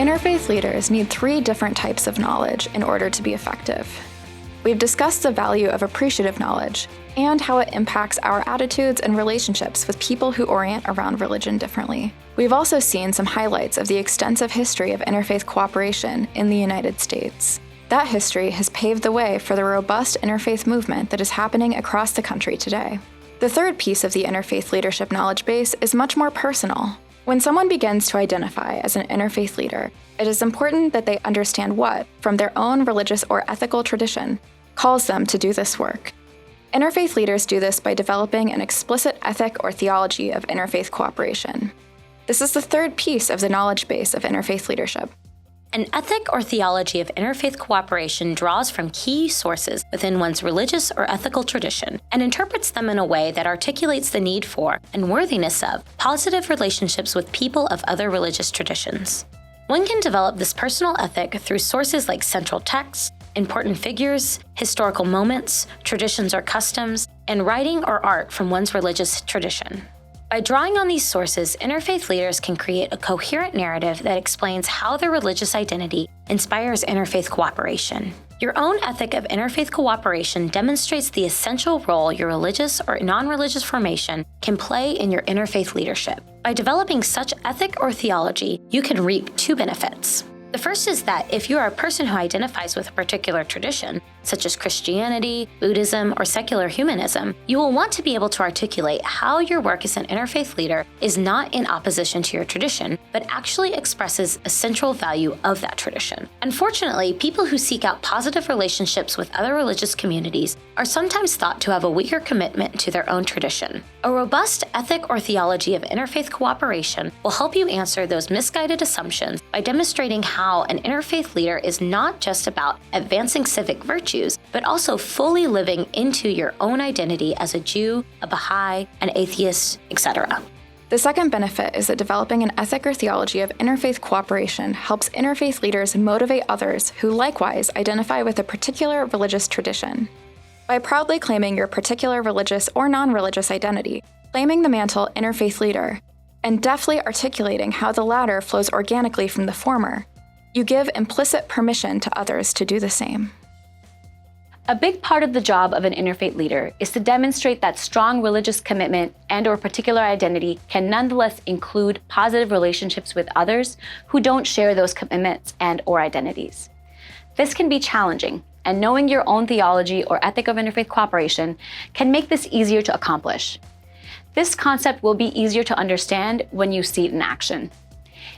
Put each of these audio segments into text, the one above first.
Interfaith leaders need 3 different types of knowledge in order to be effective. We've discussed the value of appreciative knowledge and how it impacts our attitudes and relationships with people who orient around religion differently. We've also seen some highlights of the extensive history of interfaith cooperation in the United States. That history has paved the way for the robust interfaith movement that is happening across the country today. The third piece of the interfaith leadership knowledge base is much more personal. When someone begins to identify as an interfaith leader, it is important that they understand what, from their own religious or ethical tradition, calls them to do this work. Interfaith leaders do this by developing an explicit ethic or theology of interfaith cooperation. This is the third piece of the knowledge base of interfaith leadership. An ethic or theology of interfaith cooperation draws from key sources within one's religious or ethical tradition and interprets them in a way that articulates the need for and worthiness of positive relationships with people of other religious traditions. One can develop this personal ethic through sources like central texts, important figures, historical moments, traditions or customs, and writing or art from one's religious tradition. By drawing on these sources, interfaith leaders can create a coherent narrative that explains how their religious identity inspires interfaith cooperation. Your own ethic of interfaith cooperation demonstrates the essential role your religious or non-religious formation can play in your interfaith leadership. By developing such ethic or theology, you can reap 2 benefits. The first is that if you are a person who identifies with a particular tradition, such as Christianity, Buddhism, or secular humanism, you will want to be able to articulate how your work as an interfaith leader is not in opposition to your tradition, but actually expresses a central value of that tradition. Unfortunately, people who seek out positive relationships with other religious communities are sometimes thought to have a weaker commitment to their own tradition. A robust ethic or theology of interfaith cooperation will help you answer those misguided assumptions by demonstrating how an interfaith leader is not just about advancing civic virtues, but also fully living into your own identity as a Jew, a Baha'i, an atheist, etc. The second benefit is that developing an ethic or theology of interfaith cooperation helps interfaith leaders motivate others who likewise identify with a particular religious tradition. By proudly claiming your particular religious or non-religious identity, claiming the mantle interfaith leader, and deftly articulating how the latter flows organically from the former, you give implicit permission to others to do the same. A big part of the job of an interfaith leader is to demonstrate that strong religious commitment and/or particular identity can nonetheless include positive relationships with others who don't share those commitments and/or identities. This can be challenging, and knowing your own theology or ethic of interfaith cooperation can make this easier to accomplish. This concept will be easier to understand when you see it in action.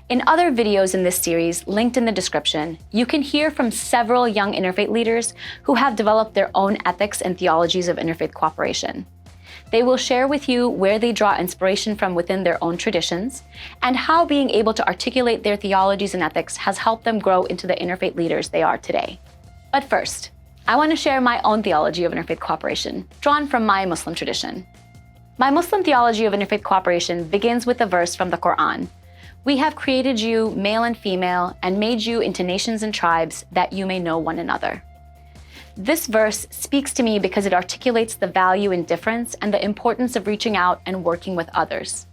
In other videos in this series, linked in the description, you can hear from several young interfaith leaders who have developed their own ethics and theologies of interfaith cooperation. They will share with you where they draw inspiration from within their own traditions, and how being able to articulate their theologies and ethics has helped them grow into the interfaith leaders they are today. But first, I want to share my own theology of interfaith cooperation, drawn from my Muslim tradition. My Muslim theology of interfaith cooperation begins with a verse from the Quran. "We have created you, male and female, and made you into nations and tribes, that you may know one another." This verse speaks to me because it articulates the value in difference and the importance of reaching out and working with others.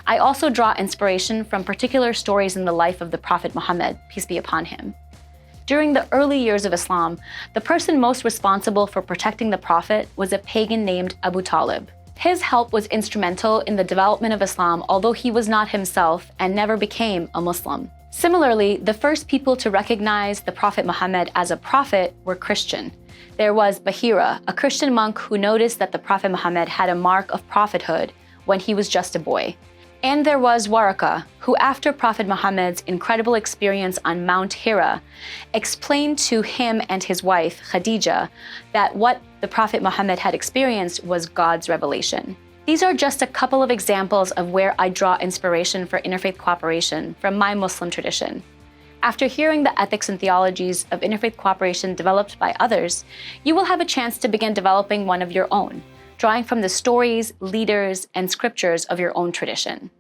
I also draw inspiration from particular stories in the life of the Prophet Muhammad, peace be upon him. During the early years of Islam, the person most responsible for protecting the Prophet was a pagan named Abu Talib. His help was instrumental in the development of Islam, although he was not himself and never became a Muslim. Similarly, the first people to recognize the Prophet Muhammad as a prophet were Christian. There was Bahira, a Christian monk who noticed that the Prophet Muhammad had a mark of prophethood when he was just a boy. And there was Waraka, who after Prophet Muhammad's incredible experience on Mount Hira, explained to him and his wife, Khadija, that what the Prophet Muhammad had experienced was God's revelation. These are just a couple of examples of where I draw inspiration for interfaith cooperation from my Muslim tradition. After hearing the ethics and theologies of interfaith cooperation developed by others, you will have a chance to begin developing one of your own, drawing from the stories, leaders, and scriptures of your own tradition.